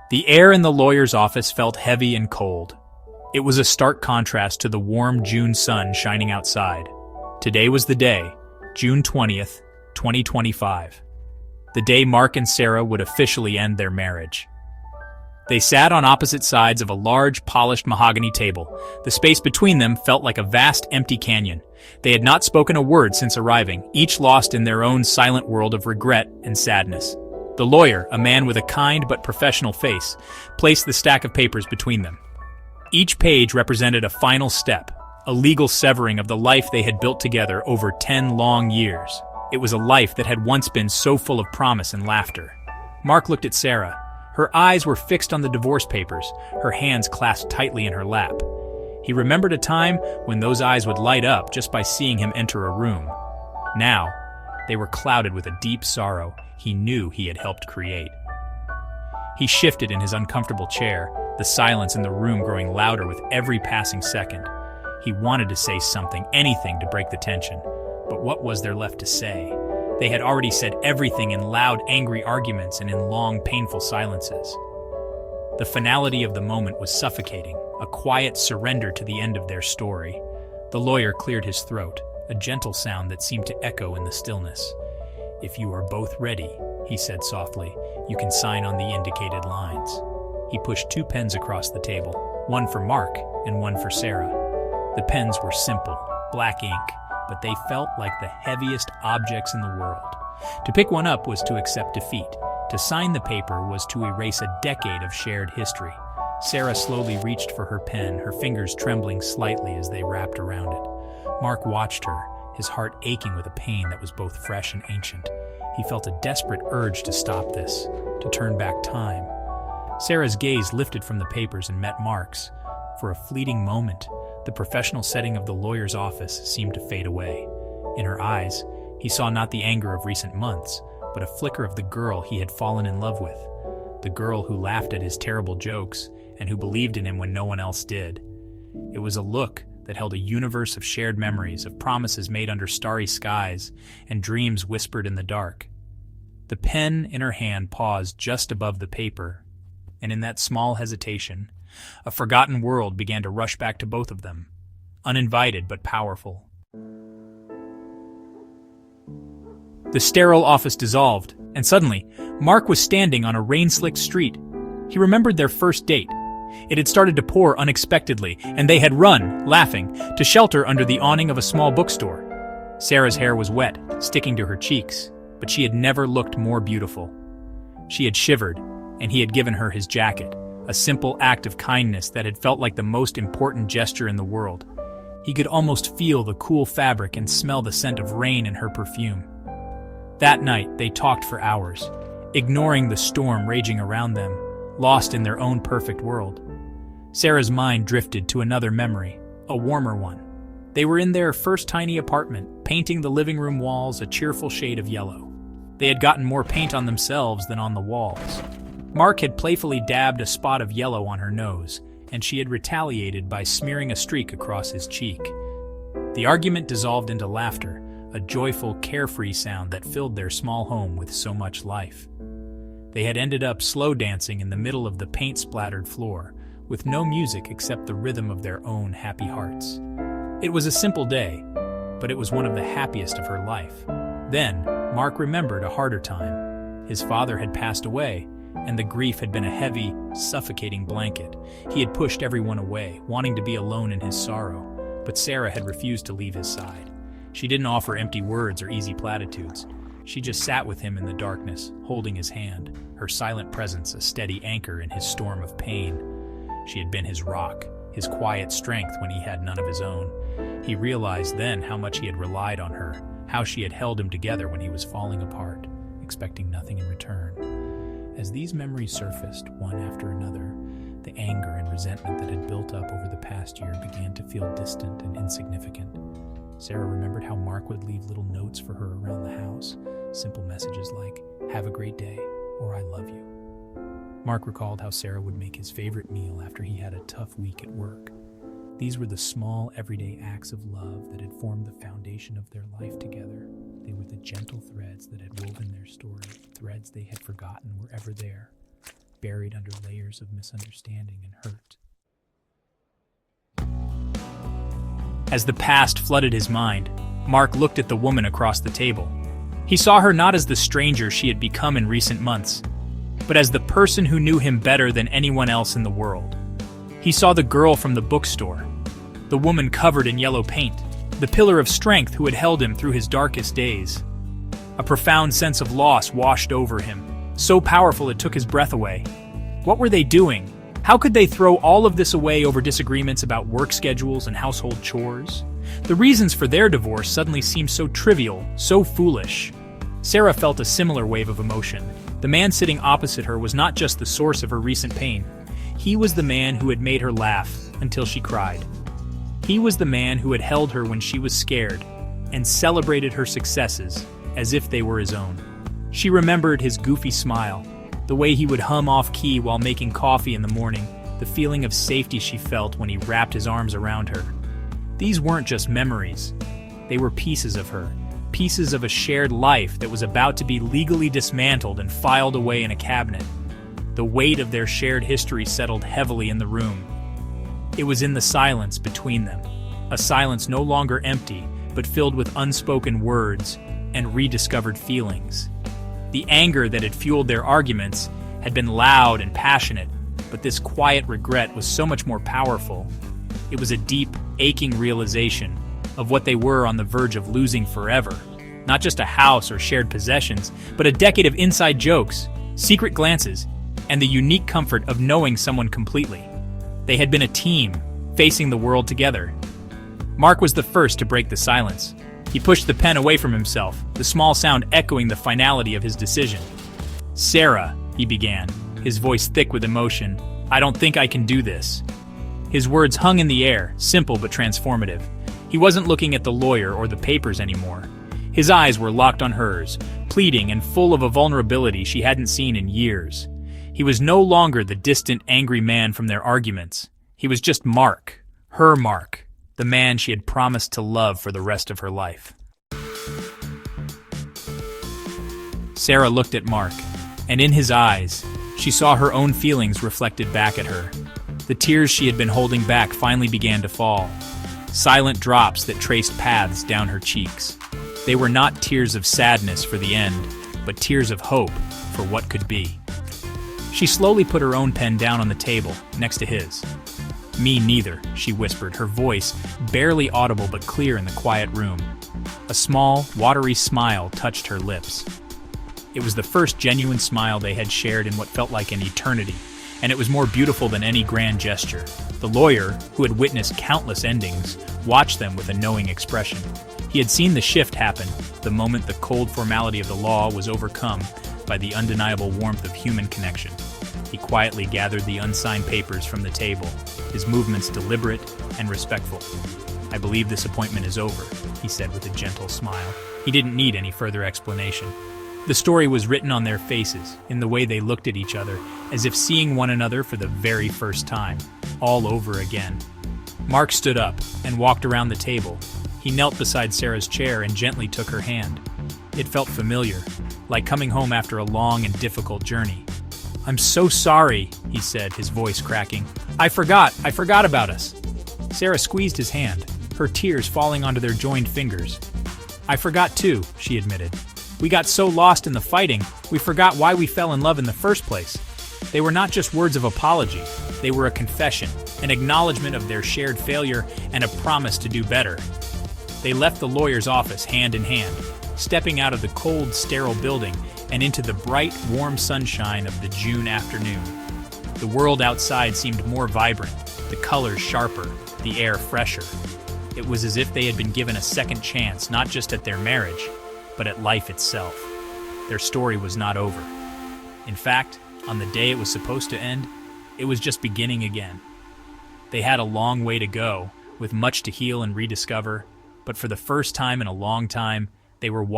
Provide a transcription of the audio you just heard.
The air in the lawyer's office felt heavy and cold. It was a stark contrast to the warm June sun shining outside. Today was the day, June 20th, 2025. The day Mark and Sarah would officially end their marriage. They sat on opposite sides of a large, polished mahogany table. The space between them felt like a vast, empty canyon. They had not spoken a word since arriving, each lost in their own silent world of regret and sadness. The lawyer, a man with a kind but professional face, placed the stack of papers between them. Each page represented a final step, a legal severing of the life they had built together over 10 long years. It was a life that had once been so full of promise and laughter. Mark looked at Sarah. Her eyes were fixed on the divorce papers, her hands clasped tightly in her lap. He remembered a time when those eyes would light up just by seeing him enter a room. Now, they were clouded with a deep sorrow he knew he had helped create. He shifted in his uncomfortable chair, the silence in the room growing louder with every passing second. He wanted to say something, anything to break the tension. But what was there left to say? They had already said everything in loud, angry arguments and in long, painful silences. The finality of the moment was suffocating, a quiet surrender to the end of their story. The lawyer cleared his throat, a gentle sound that seemed to echo in the stillness. "If you are both ready," he said softly, "you can sign on the indicated lines." He pushed 2 pens across the table, one for Mark and one for Sarah. The pens were simple, black ink, but they felt like the heaviest objects in the world. To pick one up was to accept defeat. To sign the paper was to erase a decade of shared history. Sarah slowly reached for her pen, her fingers trembling slightly as they wrapped around it. Mark watched her, his heart aching with a pain that was both fresh and ancient. He felt a desperate urge to stop this, to turn back time. Sarah's gaze lifted from the papers and met Mark's. For a fleeting moment, the professional setting of the lawyer's office seemed to fade away. In her eyes, he saw not the anger of recent months, but a flicker of the girl he had fallen in love with. The girl who laughed at his terrible jokes and who believed in him when no one else did. It was a look that held a universe of shared memories, of promises made under starry skies, and dreams whispered in the dark. The pen in her hand paused just above the paper, and in that small hesitation, a forgotten world began to rush back to both of them, uninvited but powerful. The sterile office dissolved, and suddenly, Mark was standing on a rain-slicked street. He remembered their first date. It had started to pour unexpectedly, and they had run, laughing, to shelter under the awning of a small bookstore. Sarah's hair was wet, sticking to her cheeks, but she had never looked more beautiful. She had shivered, and he had given her his jacket, a simple act of kindness that had felt like the most important gesture in the world. He could almost feel the cool fabric and smell the scent of rain in her perfume. That night, they talked for hours, ignoring the storm raging around them, lost in their own perfect world. Sarah's mind drifted to another memory, a warmer one. They were in their first tiny apartment, painting the living room walls a cheerful shade of yellow. They had gotten more paint on themselves than on the walls. Mark had playfully dabbed a spot of yellow on her nose, and she had retaliated by smearing a streak across his cheek. The argument dissolved into laughter, a joyful, carefree sound that filled their small home with so much life. They had ended up slow dancing in the middle of the paint-splattered floor, with no music except the rhythm of their own happy hearts. It was a simple day, but it was one of the happiest of her life. Then, Mark remembered a harder time. His father had passed away, and the grief had been a heavy, suffocating blanket. He had pushed everyone away, wanting to be alone in his sorrow, but Sarah had refused to leave his side. She didn't offer empty words or easy platitudes. She just sat with him in the darkness, holding his hand, her silent presence a steady anchor in his storm of pain. She had been his rock, his quiet strength when he had none of his own. He realized then how much he had relied on her, how she had held him together when he was falling apart, expecting nothing in return. As these memories surfaced, one after another, the anger and resentment that had built up over the past year began to feel distant and insignificant. Sarah remembered how Mark would leave little notes for her around the house, simple messages like, "Have a great day," or "I love you." Mark recalled how Sarah would make his favorite meal after he had a tough week at work. These were the small, everyday acts of love that had formed the foundation of their life together. They were the gentle threads that had woven their story, threads they had forgotten were ever there. buried under layers of misunderstanding and hurt. As the past flooded his mind, Mark looked at the woman across the table. He saw her not as the stranger she had become in recent months, but as the person who knew him better than anyone else in the world. He saw the girl from the bookstore, the woman covered in yellow paint, the pillar of strength who had held him through his darkest days. A profound sense of loss washed over him, so powerful it took his breath away. What were they doing? How could they throw all of this away over disagreements about work schedules and household chores? The reasons for their divorce suddenly seemed so trivial, so foolish. Sarah felt a similar wave of emotion. The man sitting opposite her was not just the source of her recent pain. He was the man who had made her laugh until she cried. He was the man who had held her when she was scared and celebrated her successes as if they were his own. She remembered his goofy smile, the way he would hum off-key while making coffee in the morning, the feeling of safety she felt when he wrapped his arms around her. These weren't just memories. They were pieces of her, pieces of a shared life that was about to be legally dismantled and filed away in a cabinet. The weight of their shared history settled heavily in the room. It was in the silence between them, a silence no longer empty, but filled with unspoken words and rediscovered feelings. The anger that had fueled their arguments had been loud and passionate, but this quiet regret was so much more powerful. It was a deep, aching realization of what they were on the verge of losing forever. Not just a house or shared possessions, but a decade of inside jokes, secret glances, and the unique comfort of knowing someone completely. They had been a team, facing the world together. Mark was the first to break the silence. He pushed the pen away from himself, the small sound echoing the finality of his decision. "Sarah," he began, his voice thick with emotion, "I don't think I can do this." His words hung in the air, simple but transformative. He wasn't looking at the lawyer or the papers anymore. His eyes were locked on hers, pleading and full of a vulnerability she hadn't seen in years. He was no longer the distant, angry man from their arguments. He was just Mark, her Mark, the man she had promised to love for the rest of her life. Sarah looked at Mark, and in his eyes, she saw her own feelings reflected back at her. The tears she had been holding back finally began to fall, silent drops that traced paths down her cheeks. They were not tears of sadness for the end, but tears of hope for what could be. She slowly put her own pen down on the table, next to his. "Me neither," she whispered, her voice barely audible but clear in the quiet room. A small, watery smile touched her lips. It was the first genuine smile they had shared in what felt like an eternity, and it was more beautiful than any grand gesture. The lawyer, who had witnessed countless endings, watched them with a knowing expression. He had seen the shift happen, the moment the cold formality of the law was overcome by the undeniable warmth of human connection. He quietly gathered the unsigned papers from the table, his movements deliberate and respectful. "I believe this appointment is over," he said with a gentle smile. He didn't need any further explanation. The story was written on their faces, in the way they looked at each other, as if seeing one another for the very first time, all over again. Mark stood up and walked around the table. He knelt beside Sarah's chair and gently took her hand. It felt familiar, like coming home after a long and difficult journey. "I'm so sorry," he said, his voice cracking. I forgot about us." Sarah squeezed his hand, her tears falling onto their joined fingers. "I forgot too," she admitted. "We got so lost in the fighting, we forgot why we fell in love in the first place." They were not just words of apology, they were a confession, an acknowledgement of their shared failure and a promise to do better. They left the lawyer's office hand in hand, stepping out of the cold, sterile building and into the bright, warm sunshine of the June afternoon. The world outside seemed more vibrant, the colors sharper, the air fresher. It was as if they had been given a second chance, not just at their marriage, but at life itself. Their story was not over. In fact, on the day it was supposed to end, it was just beginning again. They had a long way to go, with much to heal and rediscover, but for the first time in a long time, they were walking